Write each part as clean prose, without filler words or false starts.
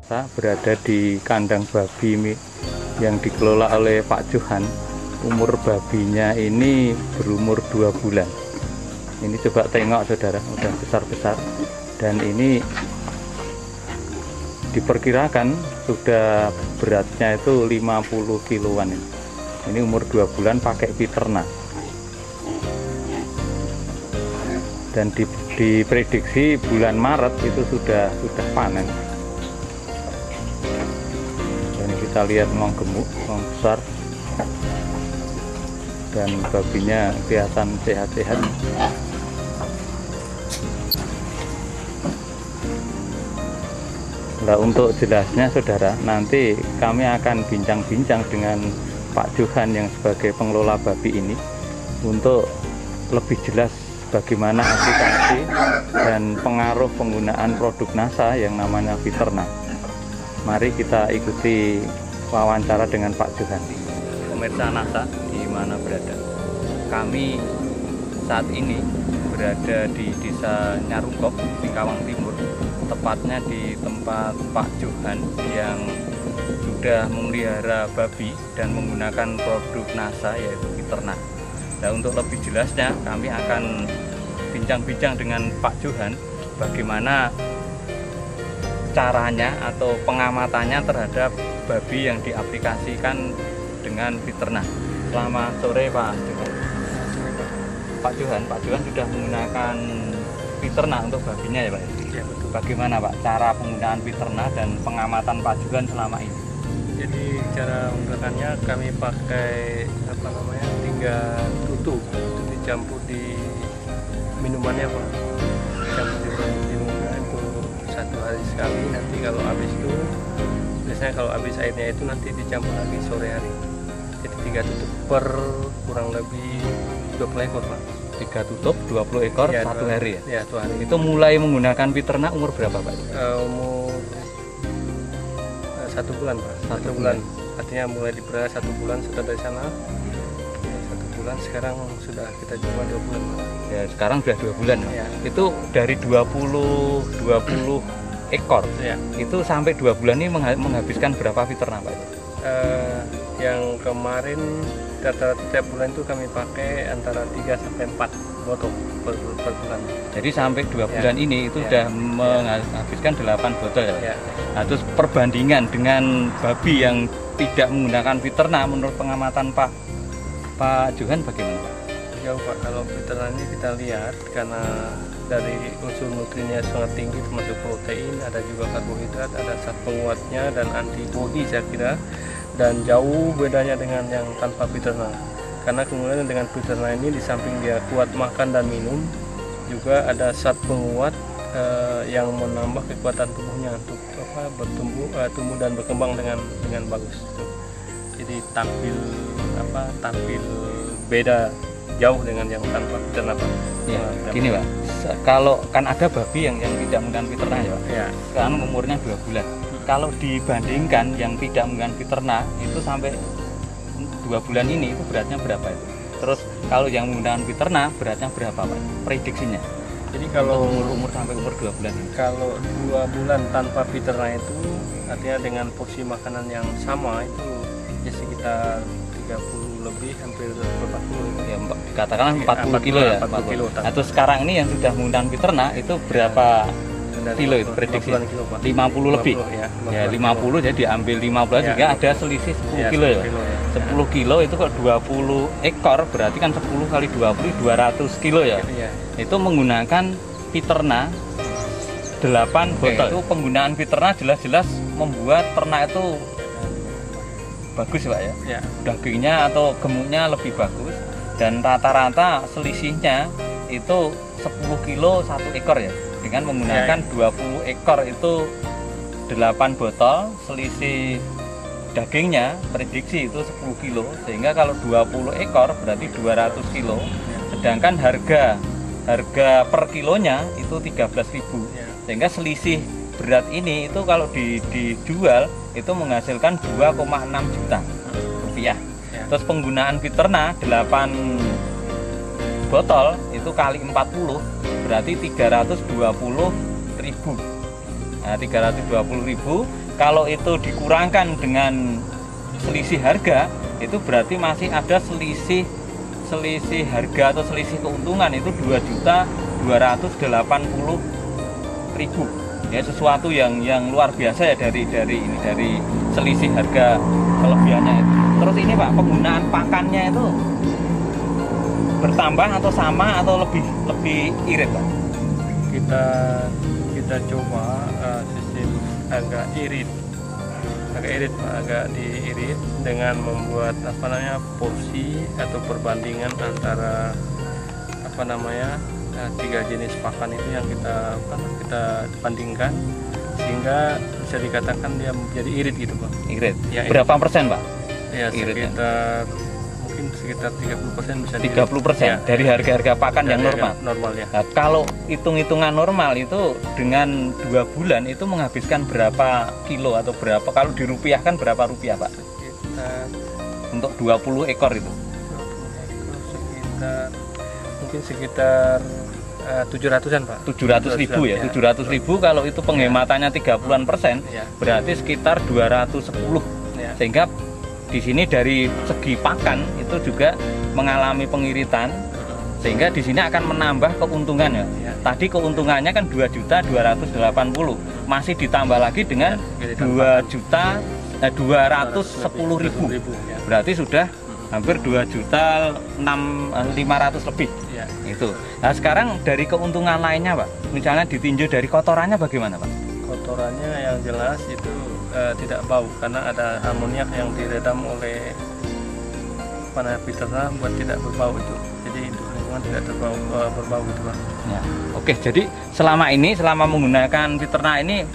Saya berada di kandang babi yang dikelola oleh Pak Johan. Umur babinya ini berumur 2 bulan. Ini coba tengok saudara, udah besar-besar. Dan ini diperkirakan sudah beratnya itu 50 kiloan. Ini umur 2 bulan pakai piternak. Dan diprediksi bulan Maret itu sudah panen. Kita lihat memang gemuk, memang besar, dan babinya kelihatan sehat-sehat. Nah, untuk jelasnya saudara, nanti kami akan bincang-bincang dengan Pak Johan yang sebagai pengelola babi ini untuk lebih jelas bagaimana aplikasi dan pengaruh penggunaan produk NASA yang namanya Piterna. Mari kita ikuti wawancara dengan Pak Johan. Pemirsa NASA di mana berada? Kami saat ini berada di Desa Nyarungkop, Singkawang Timur, tepatnya di tempat Pak Johan yang sudah memelihara babi dan menggunakan produk NASA yaitu Piterna. Nah, untuk lebih jelasnya kami akan bincang-bincang dengan Pak Johan bagaimana caranya atau pengamatannya terhadap babi yang diaplikasikan dengan Piterna. Selamat sore Pak Johan. Pak Johan sudah menggunakan Piterna untuk babinya ya Pak? Ya betul. Bagaimana Pak cara penggunaan Piterna dan pengamatan Pak Johan selama ini? Jadi cara menggunakannya kami pakai 3 tutu itu dicampur di minumannya Pak. Dicampur di minumannya itu 1 hari sekali. Nanti kalau habis itu biasanya kalau habis airnya itu nanti dicampur lagi sore hari. Jadi 3 tutup per kurang lebih 20 ekor Pak. 3 tutup 20 ekor ya, 1 hari ya? Ya 1 hari. Itu mulai menggunakan Piterna umur berapa Pak? Umur 1 bulan Pak. 1 bulan. Artinya mulai dipelihara 1 bulan setelah dari sana. Ya, 1 bulan sekarang sudah kita coba 2 bulan Pak. Ya sekarang sudah 2 bulan ya. Itu dari 20 ekor ya. Itu sampai 2 bulan ini menghabiskan berapa Piterna Pak? Yang kemarin rata-rata tiap bulan itu kami pakai antara 3 sampai 4 botol per bulan. Jadi sampai 2 bulan ini itu sudah menghabiskan 8 botol ya? Nah, terus perbandingan dengan babi yang tidak menggunakan Piterna menurut pengamatan Pak Johan bagaimana Pak? Jauh Pak, kalau Piterna ini kita lihat karena dari unsur nutrinya sangat tinggi termasuk protein, ada juga karbohidrat, ada zat penguatnya dan antibodi saya kira, dan jauh bedanya dengan yang tanpa Piterna. Karena kemudian dengan Piterna ini di samping dia kuat makan dan minum, juga ada zat penguat yang menambah kekuatan tubuhnya untuk tumbuh dan berkembang dengan bagus. Jadi tampil beda jauh dengan yang tanpa Piterna Pak. Ya, gini Pak, kalau kan ada babi yang tidak menggunakan Piterna ya Pak. Ya. Sekarang umurnya 2 bulan. Kalau dibandingkan yang tidak menggunakan Piterna itu sampai 2 bulan ini itu beratnya berapa itu? Terus kalau yang menggunakan Piterna beratnya berapa Pak? Prediksinya? Jadi kalau umur sampai umur 2 bulan ini. Kalau 2 bulan tanpa Piterna itu artinya dengan porsi makanan yang sama itu ya sekitar 30 lebih hampir 40 ya, katakanlah 40 kilo ya. 40 kilo. Atau sekarang ini yang sudah menggunakan Piterna itu berapa kilo itu prediksi? 50 lebih. Ya 50 jadi diambil 15 juga ada selisih 10 kilo ya. 10 kilo itu kok 20 ekor berarti kan 10 kali 20 200 kilo ya. Itu menggunakan Piterna 8 botol. Itu penggunaan Piterna jelas-jelas membuat ternak itu bagus Pak ya. Dagingnya atau gemuknya lebih bagus dan rata-rata selisihnya itu 10 kilo 1 ekor ya. Dengan menggunakan 20 ekor itu 8 botol, selisih dagingnya prediksi itu 10 kilo, sehingga kalau 20 ekor berarti 200 kilo, sedangkan harga per kilonya itu 13.000, sehingga selisih berat ini itu kalau dijual itu menghasilkan 2,6 juta rupiah. Terus penggunaan Piterna 8 botol itu kali 40 berarti 320.000 Nah, 320.000 kalau itu dikurangkan dengan selisih harga, itu berarti masih ada selisih harga atau selisih keuntungan itu 2.280.000. Ya, sesuatu yang luar biasa ya dari selisih harga kelebihannya itu. Terus ini Pak, penggunaan pakannya itu bertambah atau sama atau lebih irit Pak? Kita coba sistem agak irit Pak, agak diirit dengan membuat porsi atau perbandingan antara tiga jenis pakan itu yang kita bandingkan, sehingga bisa dikatakan dia menjadi irit gitu Pak. Irit. Ya, berapa persen Pak? Ya, sekitar 30% bisa 30% ya, dari harga-harga pakan yang normal ya. Nah, kalau hitung-hitungan normal itu dengan 2 bulan itu menghabiskan berapa kilo atau berapa, kalau dirupiahkan berapa rupiah Pak? Untuk 20 ekor itu. 20 ekor sekitar 700-an Pak. 700.000 ya. 700.000 kalau itu penghematannya 30% ya. Berarti sekitar 210 ya. Sehingga di sini dari segi pakan itu juga mengalami pengiritan, sehingga di sini akan menambah keuntungan ya. Tadi keuntungannya kan 2.280.000, masih ditambah lagi dengan 2.210.000. Berarti sudah hampir 2.500.000 lebih. Ya. Itu. Nah, sekarang dari keuntungan lainnya Pak, misalnya ditinjau dari kotorannya bagaimana Pak? Kotorannya yang jelas itu tidak bau, karena ada amoniak yang diredam oleh peternak buat tidak berbau itu. Jadi untuk lingkungan tidak berbau gitu Pak. Ya. Oke, jadi selama menggunakan peternak ini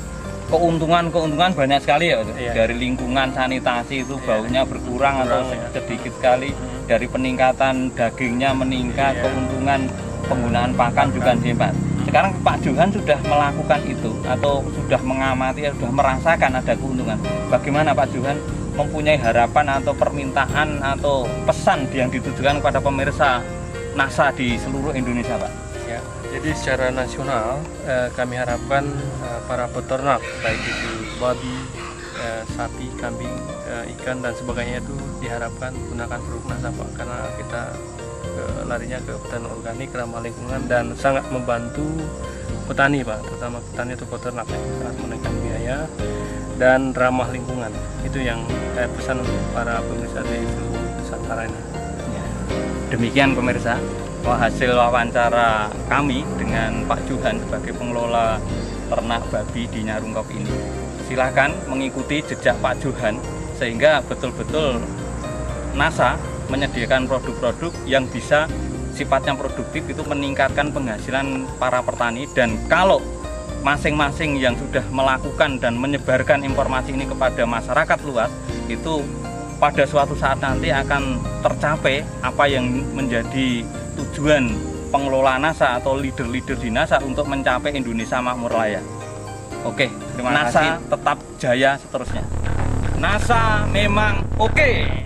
keuntungan banyak sekali ya. Iya. Dari lingkungan, sanitasi itu baunya berkurang atau sedikit sekali. Dari peningkatan dagingnya meningkat, keuntungan penggunaan pakan juga nih Pak. Sekarang Pak Johan sudah melakukan itu atau sudah mengamati, sudah merasakan ada keuntungan. Bagaimana Pak Johan mempunyai harapan atau permintaan atau pesan yang ditujukan kepada pemirsa NASA di seluruh Indonesia Pak? Ya, jadi secara nasional kami harapkan para peternak, baik itu babi, sapi, kambing, ikan dan sebagainya itu diharapkan gunakan produk NASA Pak, karena kita larinya ke petani organik, ramah lingkungan dan sangat membantu petani Pak, terutama petani atau peternak ya, sangat menekan biaya dan ramah lingkungan. Itu yang saya pesan untuk para pemirsa di seluruh Nusantara ini. Ya. Demikian pemirsa, hasil wawancara kami dengan Pak Johan sebagai pengelola ternak babi di Nyarungkop ini. Silahkan mengikuti jejak Pak Johan sehingga betul-betul NASA menyediakan produk-produk yang bisa sifatnya produktif, itu meningkatkan penghasilan para petani. Dan kalau masing-masing yang sudah melakukan dan menyebarkan informasi ini kepada masyarakat luas, itu pada suatu saat nanti akan tercapai apa yang menjadi tujuan pengelola NASA atau leader-leader di NASA untuk mencapai Indonesia makmur layak. Oke, terima kasih. NASA tetap jaya seterusnya. NASA memang oke.